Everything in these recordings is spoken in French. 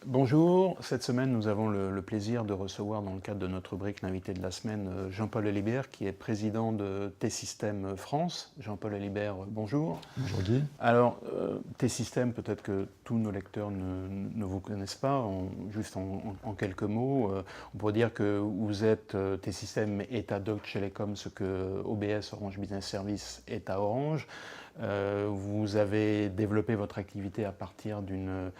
Bonjour, cette semaine nous avons le plaisir de recevoir dans le cadre de notre rubrique l'invité de la semaine Jean-Paul Alibert qui est président de T-Systems France. Jean-Paul Alibert, bonjour. Bonjour Guy. Alors T-Systems, peut-être que tous nos lecteurs ne vous connaissent pas, juste en quelques mots, on pourrait dire que vous êtes T-Systems est à Deutsche Telekom ce que OBS Orange Business Service est à Orange. Vous avez développé votre activité à partir d'une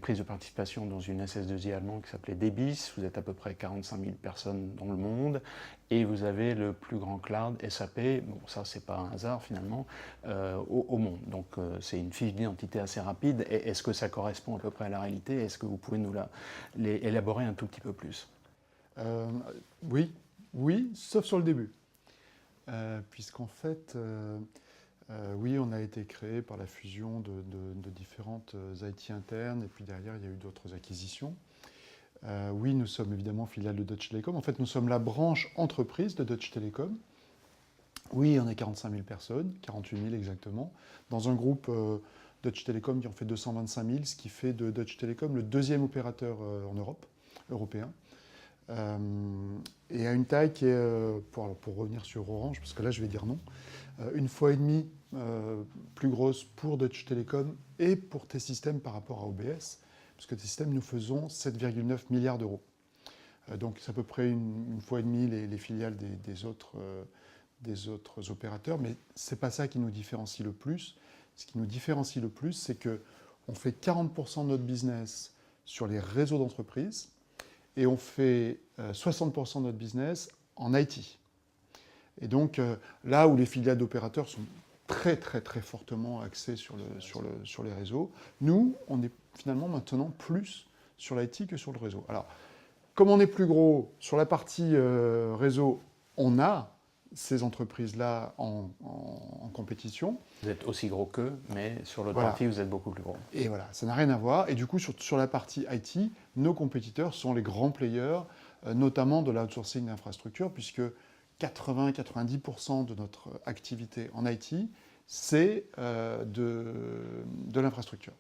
prise de participation dans une SS2I allemande qui s'appelait Debis. Vous êtes à peu près 45 000 personnes dans le monde et vous avez le plus grand cloud SAP, bon ça c'est pas un hasard finalement, au monde. Donc c'est une fiche d'identité assez rapide. Et est-ce que ça correspond à peu près à la réalité? Est-ce que vous pouvez nous l'élaborer un tout petit peu plus? Oui, sauf sur le début. Puisqu'en fait, oui, on a été créé par la fusion de différentes IT internes, et puis derrière, il y a eu d'autres acquisitions. Oui, nous sommes évidemment filiale de Deutsche Telekom. En fait, nous sommes la branche entreprise de Deutsche Telekom. Oui, on est 45 000 personnes, 48 000 exactement, dans un groupe Deutsche Telekom qui en fait 225 000, ce qui fait de Deutsche Telekom le deuxième opérateur en Europe, européen. Et à une taille qui est, pour revenir sur Orange, parce que là je vais dire non, une fois et demie plus grosse pour Deutsche Telekom et pour T-Systems par rapport à OBS, parce que T-Systems, nous faisons 7,9 milliards d'euros. Donc c'est à peu près une fois et demie les filiales des autres opérateurs, mais c'est pas ça qui nous différencie le plus. Ce qui nous différencie le plus, c'est qu'on fait 40% de notre business sur les réseaux d'entreprise, et on fait 60% de notre business en IT. Et donc, là où les filiales d'opérateurs sont très fortement axées sur les réseaux, nous, on est finalement maintenant plus sur l'IT que sur le réseau. Alors, comme on est plus gros, sur la partie réseau, on a ces entreprises-là en compétition. Vous êtes aussi gros qu'eux, mais sur l'autre Voilà. partie, vous êtes beaucoup plus gros. Et voilà, ça n'a rien à voir. Et du coup, sur la partie IT, nos compétiteurs sont les grands players, notamment de l'outsourcing d'infrastructures, puisque 80-90% de notre activité en IT, c'est de l'infrastructure.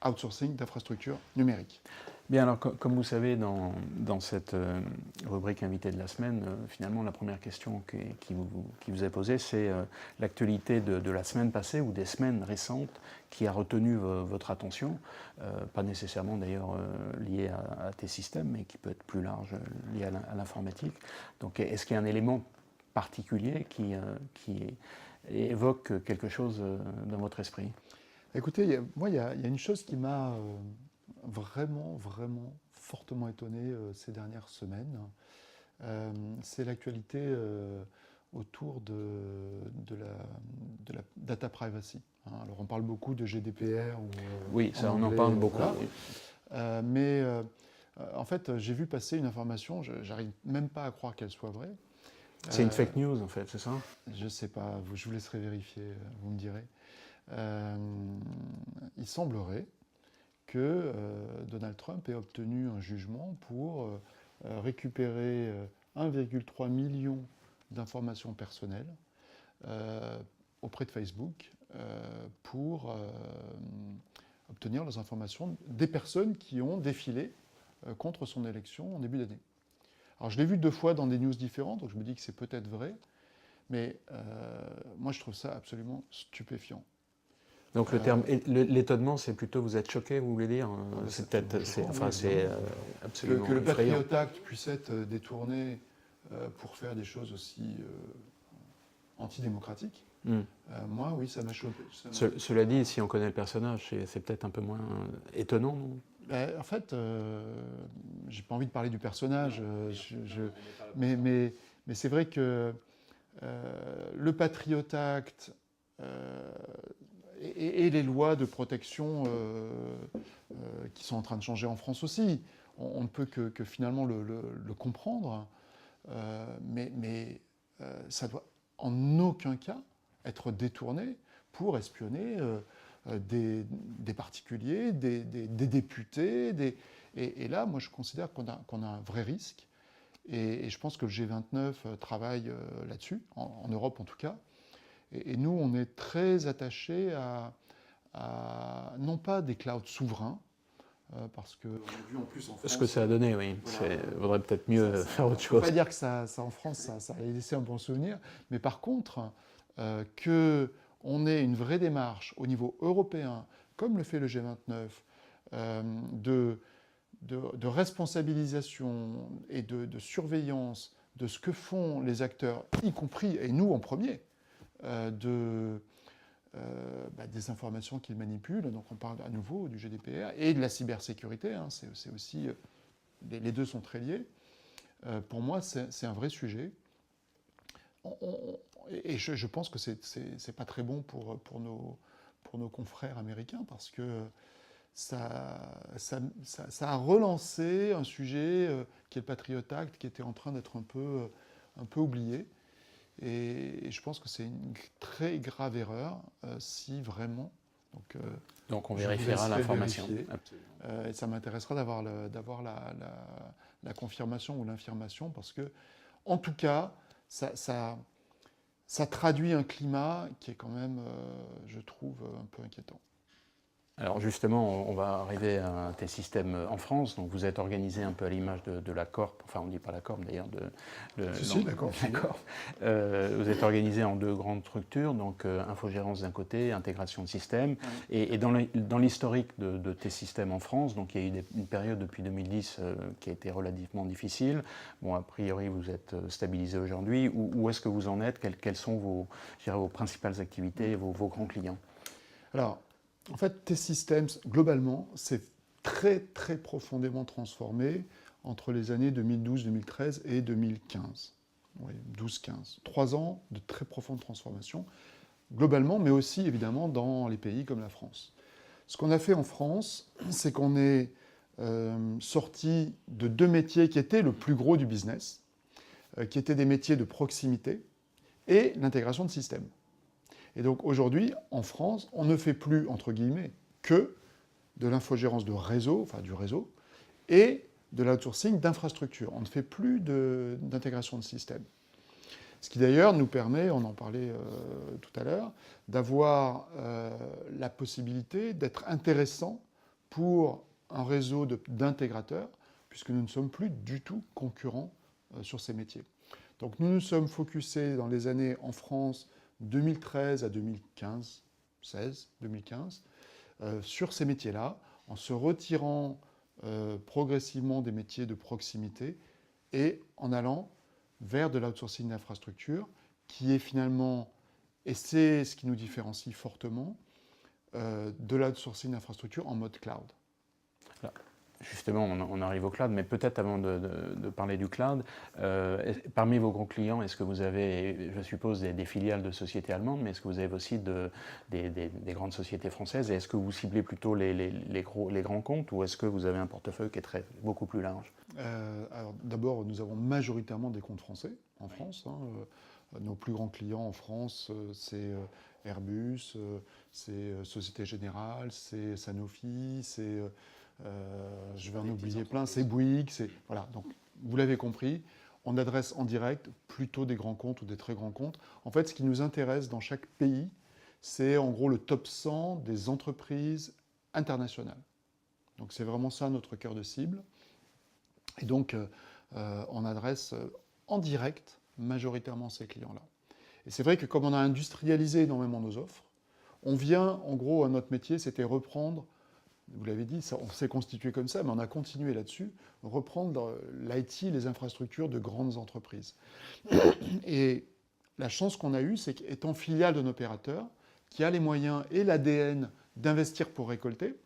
Outsourcing d'infrastructures numériques. Bien, alors comme vous savez, dans cette rubrique invité de la semaine, finalement la première question qui vous est posée, c'est l'actualité de la semaine passée ou des semaines récentes qui a retenu votre attention, pas nécessairement d'ailleurs lié à T-Systems, mais qui peut être plus large, lié à l'informatique. Donc est-ce qu'il y a un élément particulier qui évoque quelque chose dans votre esprit? Écoutez, moi, il y a une chose qui m'a vraiment fortement étonné ces dernières semaines. C'est l'actualité autour de la data privacy. Hein. Alors, on parle beaucoup de GDPR. Oui, ça, on en parle beaucoup. Voilà. Oui. Mais en fait, j'ai vu passer une information, j'arrive même pas à croire qu'elle soit vraie. C'est une fake news, en fait, c'est ça? Je sais pas, je vous laisserai vérifier, vous me direz. Il semblerait que Donald Trump ait obtenu un jugement pour récupérer 1,3 million d'informations personnelles auprès de Facebook pour obtenir les informations des personnes qui ont défilé contre son élection en début d'année. Alors je l'ai vu 2 fois dans des news différentes, donc je me dis que c'est peut-être vrai, mais moi je trouve ça absolument stupéfiant. Donc l'étonnement, c'est plutôt vous êtes choqué, vous voulez dire? C'est peut-être, c'est absolument que le effrayant. Patriot Act puisse être détourné pour faire des choses aussi antidémocratiques. Moi, oui, ça m'a choqué. Cela dit, si on connaît le personnage, c'est peut-être un peu moins étonnant, non? En fait, j'ai pas envie de parler du personnage, mais c'est vrai que le Patriot Act et les lois de protection qui sont en train de changer en France aussi, on ne peut que finalement le comprendre, mais ça doit en aucun cas être détourné pour espionner des particuliers, des députés. Et là, moi, je considère qu'on a un vrai risque. Et je pense que le G29 travaille là-dessus, en Europe en tout cas. Et nous, on est très attachés à non pas des clouds souverains, parce qu'on a vu en plus en France... Ce que ça a donné, oui. Voilà, Il vaudrait peut-être mieux faire autre chose. On ne peut pas dire que ça en France, ça a laissé un bon souvenir, mais par contre, qu'on ait une vraie démarche au niveau européen, comme le fait le G29, de responsabilisation et de surveillance de ce que font les acteurs, y compris, et nous en premier, des informations qu'ils manipulent. Donc on parle à nouveau du GDPR et de la cybersécurité. Hein, c'est aussi, les deux sont très liés. Pour moi, c'est un vrai sujet. Et je pense que c'est pas très bon pour nos confrères américains parce que ça a relancé un sujet qui est le Patriot Act, qui était en train d'être un peu oublié. Et je pense que c'est une très grave erreur si vraiment... Donc on vérifiera l'information. Et ça m'intéressera d'avoir la confirmation ou l'infirmation parce que, en tout cas, ça traduit un climat qui est quand même, je trouve, un peu inquiétant. Alors justement, on va arriver à T-Systems en France. Donc vous êtes organisé un peu à l'image de la Corp, enfin on ne dit pas la Corp d'ailleurs, la Corp. Vous êtes organisé en deux grandes structures, donc infogérance d'un côté, intégration de systèmes. Ouais. Et dans l'historique de T-Systems en France, donc il y a eu une période depuis 2010 qui a été relativement difficile. Bon, a priori vous êtes stabilisé aujourd'hui. Où est-ce que vous en êtes? Quelles sont vos principales activités et vos grands clients? Alors, en fait, T-Systems, globalement, s'est très, très profondément transformé entre les années 2012, 2013 et 2015. Oui, 12-15. 3 ans de très profonde transformation, globalement, mais aussi, évidemment, dans les pays comme la France. Ce qu'on a fait en France, c'est qu'on est sorti de deux métiers qui étaient le plus gros du business, qui étaient des métiers de proximité et l'intégration de systèmes. Et donc aujourd'hui, en France, on ne fait plus, entre guillemets, que de l'infogérance de réseau, enfin du réseau, et de l'outsourcing d'infrastructure. On ne fait plus d'intégration de système. Ce qui d'ailleurs nous permet, on en parlait tout à l'heure, d'avoir la possibilité d'être intéressant pour un réseau d'intégrateurs, puisque nous ne sommes plus du tout concurrents sur ces métiers. Donc nous nous sommes focusés dans les années en France 2013 à 2015, 2015, sur ces métiers-là, en se retirant progressivement des métiers de proximité et en allant vers de l'outsourcing d'infrastructure, qui est finalement, et c'est ce qui nous différencie fortement, de l'outsourcing d'infrastructure en mode cloud. Là. Justement, on arrive au cloud, mais peut-être avant de parler du cloud, parmi vos gros clients, est-ce que vous avez, je suppose, des filiales de sociétés allemandes, mais est-ce que vous avez aussi des grandes sociétés françaises? Et est-ce que vous ciblez plutôt les grands comptes ou est-ce que vous avez un portefeuille qui est beaucoup plus large? Alors d'abord, nous avons majoritairement des comptes français en France. Hein. Nos plus grands clients en France, c'est Airbus, c'est Société Générale, c'est Sanofi, c'est... je vais en oublier plein, c'est Bouygues, voilà. Donc, vous l'avez compris, on adresse en direct plutôt des grands comptes ou des très grands comptes. En fait, ce qui nous intéresse dans chaque pays, c'est en gros le top 100 des entreprises internationales. Donc, c'est vraiment ça notre cœur de cible. Et donc, on adresse en direct majoritairement ces clients-là. Et c'est vrai que comme on a industrialisé énormément nos offres, on vient, en gros, à notre métier, c'était reprendre... Vous l'avez dit, on s'est constitué comme ça, mais on a continué là-dessus, reprendre l'IT, les infrastructures de grandes entreprises. Et la chance qu'on a eue, c'est qu'étant filiale d'un opérateur qui a les moyens et l'ADN d'investir pour récolter,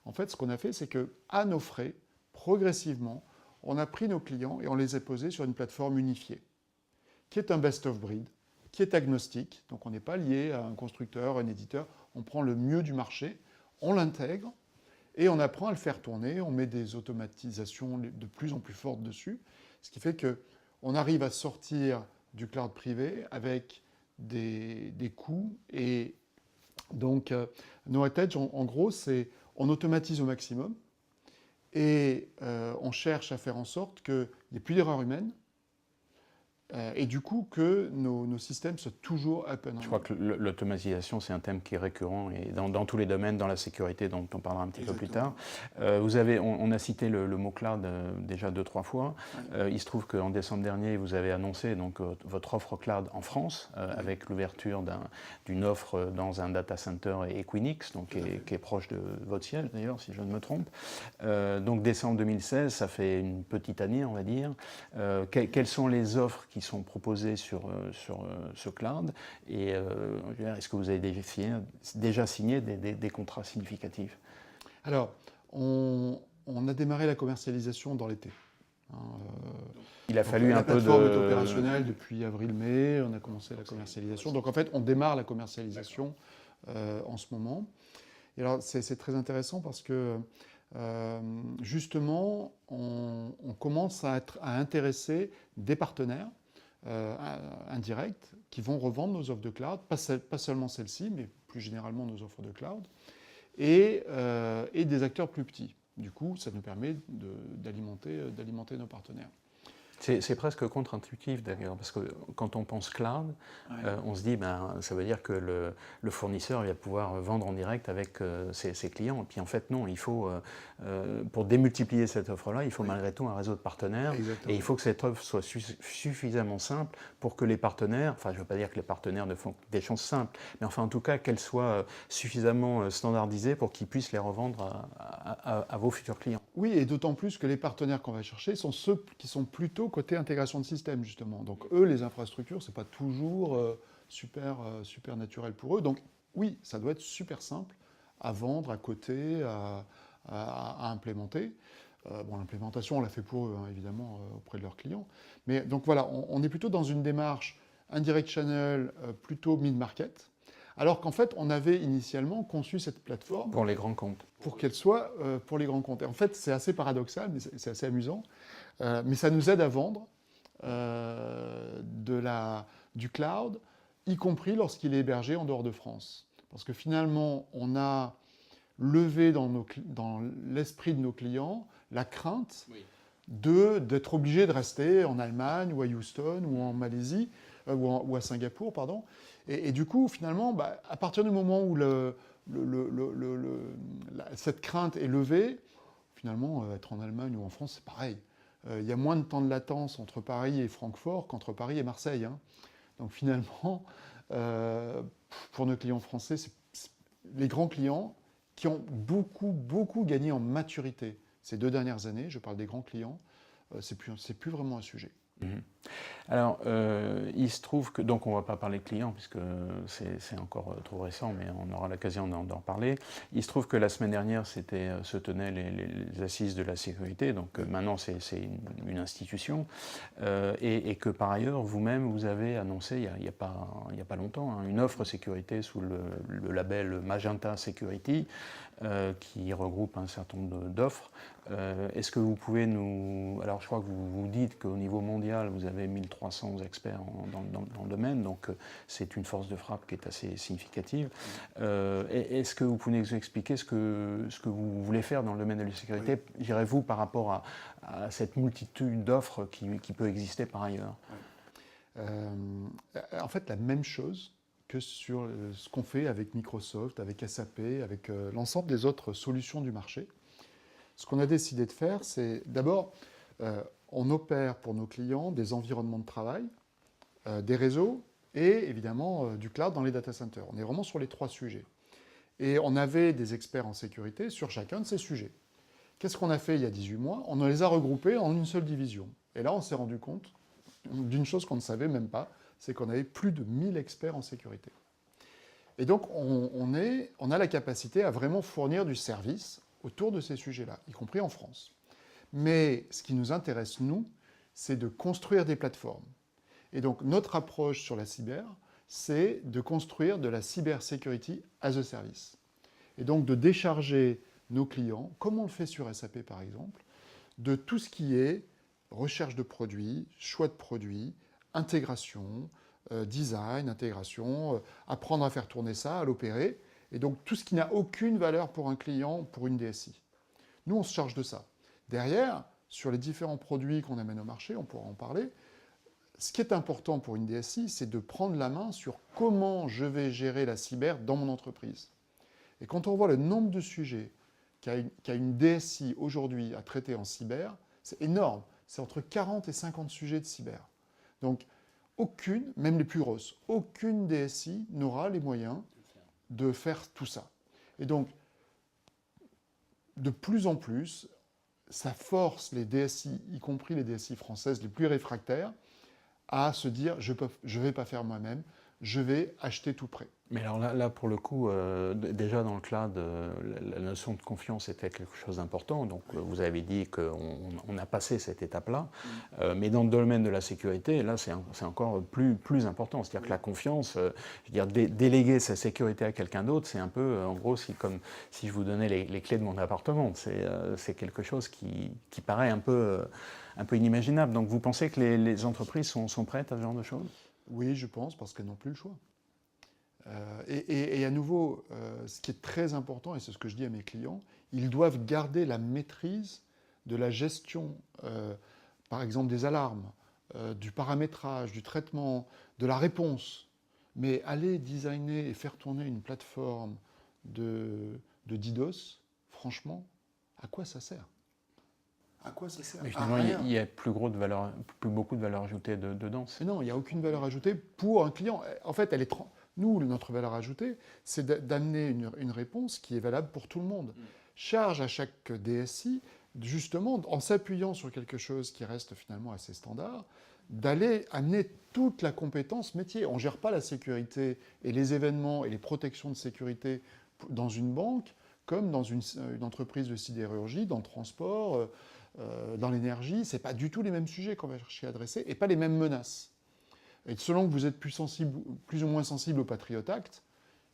en fait, ce qu'on a fait, c'est qu'à nos frais, progressivement, on a pris nos clients et on les a posés sur une plateforme unifiée, qui est un best-of-breed, qui est agnostique, donc on n'est pas lié à un constructeur, un éditeur, on prend le mieux du marché, on l'intègre, et on apprend à le faire tourner, on met des automatisations de plus en plus fortes dessus, ce qui fait qu'on arrive à sortir du cloud privé avec des coûts. Et donc, No-Attedge, en gros, c'est on automatise au maximum et on cherche à faire en sorte qu'il n'y ait plus d'erreurs humaines Et du coup que nos systèmes soient toujours up and running. Je crois que l'automatisation, c'est un thème qui est récurrent et dans tous les domaines, dans la sécurité, dont on parlera un petit peu plus tard. On a cité le mot cloud déjà 2-3 fois. Il se trouve qu'en décembre dernier, vous avez annoncé donc, votre offre cloud en France, avec l'ouverture d'une offre dans un data center Equinix, donc, qui est proche de votre siège d'ailleurs, si je ne me trompe. Donc décembre 2016, ça fait une petite année, on va dire. Quelles sont les offres qui sont proposées sur ce cloud et est-ce que vous avez déjà signé des contrats significatifs? Alors, on a démarré la commercialisation dans l'été. Il a fallu un peu de... La plateforme est opérationnelle depuis avril-mai, on a commencé la commercialisation. Donc en fait, on démarre la commercialisation en ce moment. Et alors, c'est très intéressant parce que justement, on commence à intéresser des partenaires indirects qui vont revendre nos offres de cloud, pas seulement celles-ci, mais plus généralement nos offres de cloud, et des acteurs plus petits. Du coup, ça nous permet d'alimenter nos partenaires. C'est presque contre-intuitif d'ailleurs, parce que quand on pense cloud, on se dit ça veut dire que le fournisseur va pouvoir vendre en direct avec ses clients. Et puis en fait non, il faut, pour démultiplier cette offre-là, il faut malgré tout un réseau de partenaires. Exactement. Et il faut que cette offre soit suffisamment simple pour que les partenaires, enfin je ne veux pas dire que les partenaires ne font des choses simples, mais enfin en tout cas qu'elles soient suffisamment standardisées pour qu'ils puissent les revendre à vos futurs clients. Oui, et d'autant plus que les partenaires qu'on va chercher sont ceux qui sont plutôt côté intégration de système, justement. Donc eux, les infrastructures, c'est pas toujours super naturel pour eux. Donc oui, ça doit être super simple à vendre, à coter, à implémenter. L'implémentation, on l'a fait pour eux, hein, évidemment, auprès de leurs clients. Mais donc voilà, on est plutôt dans une démarche indirect channel, plutôt mid-market. Alors qu'en fait, on avait initialement conçu cette plateforme... Pour les grands comptes. Pour qu'elle soit pour les grands comptes. Et en fait, c'est assez paradoxal, mais c'est assez amusant. Mais ça nous aide à vendre du cloud, y compris lorsqu'il est hébergé en dehors de France. Parce que finalement, on a levé dans l'esprit de nos clients la crainte d'être obligé de rester en Allemagne ou à Houston ou en Malaisie ou à Singapour, pardon. Et du coup, finalement, à partir du moment où cette crainte est levée, finalement, être en Allemagne ou en France, c'est pareil. Il y a moins de temps de latence entre Paris et Francfort qu'entre Paris et Marseille. Hein. Donc finalement, pour nos clients français, les grands clients qui ont beaucoup gagné en maturité ces 2 dernières années, je parle des grands clients, c'est plus vraiment un sujet. Alors, il se trouve que, donc on ne va pas parler de clients puisque c'est encore trop récent, mais on aura l'occasion d'en parler. Il se trouve que la semaine dernière, se tenaient les assises de la sécurité, donc maintenant c'est une institution, et que par ailleurs, vous-même, vous avez annoncé, il n'y a pas longtemps, hein, une offre sécurité sous le label Magenta Security, qui regroupe un certain nombre d'offres. Est-ce que vous pouvez alors je crois que vous dites qu'au niveau mondial, vous avez 1300 experts dans le domaine, donc c'est une force de frappe qui est assez significative. Est-ce que vous pouvez nous expliquer ce que vous voulez faire dans le domaine de la sécurité, direz-vous, par rapport à cette multitude d'offres qui peut exister par ailleurs? En fait, la même chose que sur ce qu'on fait avec Microsoft, avec SAP, avec l'ensemble des autres solutions du marché. Ce qu'on a décidé de faire, c'est d'abord, on opère pour nos clients des environnements de travail, des réseaux et évidemment du cloud dans les data centers. On est vraiment sur les 3 sujets. Et on avait des experts en sécurité sur chacun de ces sujets. Qu'est-ce qu'on a fait il y a 18 mois? On les a regroupés en une seule division. Et là, on s'est rendu compte d'une chose qu'on ne savait même pas, c'est qu'on avait plus de 1000 experts en sécurité. Et donc, on a la capacité à vraiment fournir du service autour de ces sujets-là, y compris en France. Mais ce qui nous intéresse, nous, c'est de construire des plateformes. Et donc, notre approche sur la cyber, c'est de construire de la cybersecurity as a service. Et donc, de décharger nos clients, comme on le fait sur SAP par exemple, de tout ce qui est recherche de produits, choix de produits, intégration, design, intégration, apprendre à faire tourner ça, à l'opérer, et donc tout ce qui n'a aucune valeur pour un client, pour une DSI. Nous, on se charge de ça. Derrière, sur les différents produits qu'on amène au marché, on pourra en parler, ce qui est important pour une DSI, c'est de prendre la main sur comment je vais gérer la cyber dans mon entreprise. Et quand on voit le nombre de sujets qu'a une DSI aujourd'hui à traiter en cyber, c'est énorme. C'est entre 40 et 50 sujets de cyber. Donc, aucune, même les plus grosses, aucune DSI n'aura les moyens de faire tout ça. Et donc, de plus en plus, ça force les DSI, y compris les DSI françaises les plus réfractaires, à se dire je ne vais pas faire moi-même, je vais acheter tout prêt. Mais alors là pour le coup, déjà dans le cloud, la notion de confiance était quelque chose d'important. Donc vous avez dit qu'on a passé cette étape-là. Mais dans le domaine de la sécurité, là c'est encore plus important. C'est-à-dire que la confiance, je veux dire, déléguer sa sécurité à quelqu'un d'autre, c'est un peu, en gros, comme si je vous donnais les clés de mon appartement. C'est quelque chose qui paraît un peu inimaginable. Donc vous pensez que les entreprises sont prêtes à ce genre de choses? Oui, je pense, parce qu'elles n'ont plus le choix. Et à nouveau, ce qui est très important, et c'est ce que je dis à mes clients, ils doivent garder la maîtrise de la gestion, par exemple des alarmes, du paramétrage, du traitement, de la réponse. Mais aller designer et faire tourner une plateforme de DDoS, franchement, à quoi ça sert? À quoi ça sert? Mais finalement, il y a plus beaucoup de valeur ajoutée dedans. Mais non, il n'y a aucune valeur ajoutée pour un client. En fait, nous, notre valeur ajoutée, c'est d'amener une réponse qui est valable pour tout le monde. Charge à chaque DSI, justement, en s'appuyant sur quelque chose qui reste finalement assez standard, d'aller amener toute la compétence métier. On ne gère pas la sécurité et les événements et les protections de sécurité dans une banque comme dans une entreprise de sidérurgie, dans le transport, dans l'énergie. Ce n'est pas du tout les mêmes sujets qu'on va chercher à adresser et pas les mêmes menaces. Et selon que vous êtes plus ou moins sensible au Patriot Act,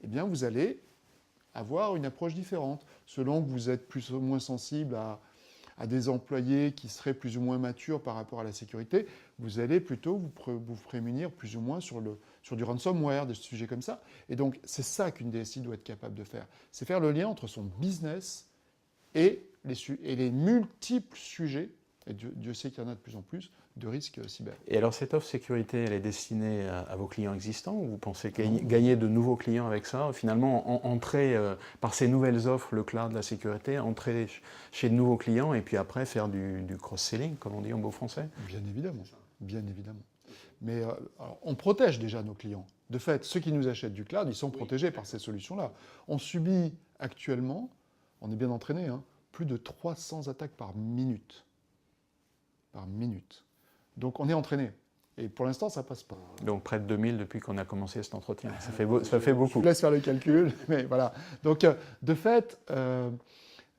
eh bien vous allez avoir une approche différente. Selon que vous êtes plus ou moins sensible à des employés qui seraient plus ou moins matures par rapport à la sécurité, vous allez plutôt vous prémunir plus ou moins sur du ransomware, des sujets comme ça. Et donc c'est ça qu'une DSI doit être capable de faire. C'est faire le lien entre son business et les multiples sujets, et Dieu sait qu'il y en a de plus en plus, de risques cyber. Et alors cette offre sécurité, elle est destinée à vos clients existants ou vous pensez gagner de nouveaux clients avec ça? Finalement, entrer par ces nouvelles offres, le cloud, la sécurité, entrer chez de nouveaux clients et puis après faire du cross-selling, comme on dit en beau français? Bien évidemment, bien évidemment. Mais alors, on protège déjà nos clients. De fait, ceux qui nous achètent du cloud, ils sont protégés par ces solutions-là. On subit actuellement, on est bien entraîné, hein, plus de 300 attaques par minute. Par minute. Donc on est entraîné. Et pour l'instant, ça passe pas. Donc près de 2000 depuis qu'on a commencé cet entretien. Ça fait beaucoup. Je vous laisse faire le calcul, mais voilà. Donc de fait,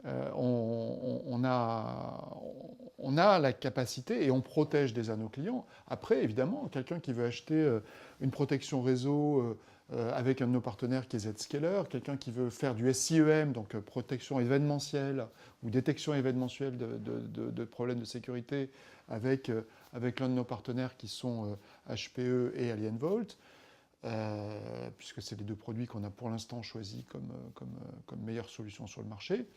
on a la capacité et on protège déjà nos clients. Après, évidemment, quelqu'un qui veut acheter une protection réseau avec un de nos partenaires qui est Zscaler, quelqu'un qui veut faire du SIEM, donc protection événementielle ou détection événementielle de problèmes de sécurité avec l'un de nos partenaires qui sont HPE et Alienvault, puisque c'est les deux produits qu'on a pour l'instant choisis comme meilleure solution sur le marché.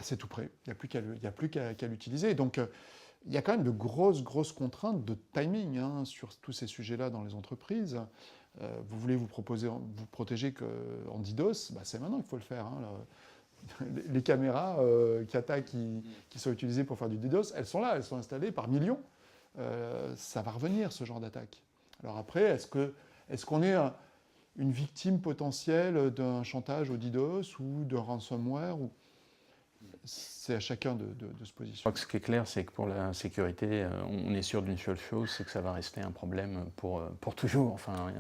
C'est tout prêt. Il n'y a plus qu'à l'utiliser. Donc, il y a quand même de grosses contraintes de timing sur tous ces sujets-là dans les entreprises. Vous voulez vous protéger en DDoS, c'est maintenant qu'il faut le faire. Les caméras qui sont utilisées pour faire du DDoS, elles sont là, elles sont installées par millions. Ça va revenir, ce genre d'attaque. Alors après, est-ce qu'on est une victime potentielle d'un chantage au DDoS ou d'un ransomware C'est à chacun de se positionner. Je crois que ce qui est clair, c'est que pour la sécurité, on est sûr d'une seule chose, c'est que ça va rester un problème pour toujours. Enfin,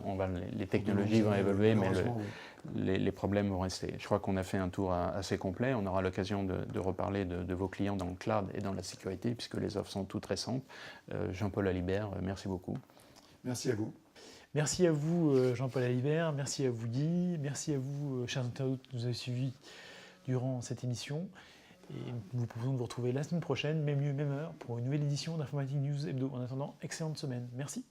les technologies vont évoluer, mais les problèmes vont rester. Je crois qu'on a fait un tour assez complet. On aura l'occasion de reparler de vos clients dans le cloud et dans la sécurité, puisque les offres sont toutes récentes. Jean-Paul Alibert, merci beaucoup. Merci à vous. Merci à vous, Jean-Paul Alibert. Merci à vous, Guy. Merci à vous, chers internautes, qui nous avez suivis durant cette émission. Et nous proposons de vous retrouver la semaine prochaine, même lieu, même heure, pour une nouvelle édition d'Informatique News Hebdo. En attendant, excellente semaine. Merci.